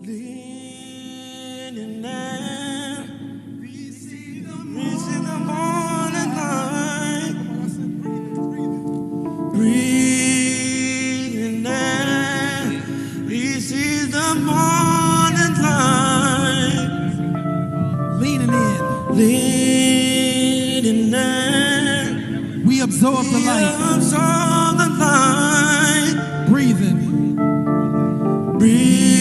Leaning down, we see the morning light. Breathing down, we see the morning light. Leaning in, Leaning down, we absorb the light. absorb the light. Breathing, Breathing.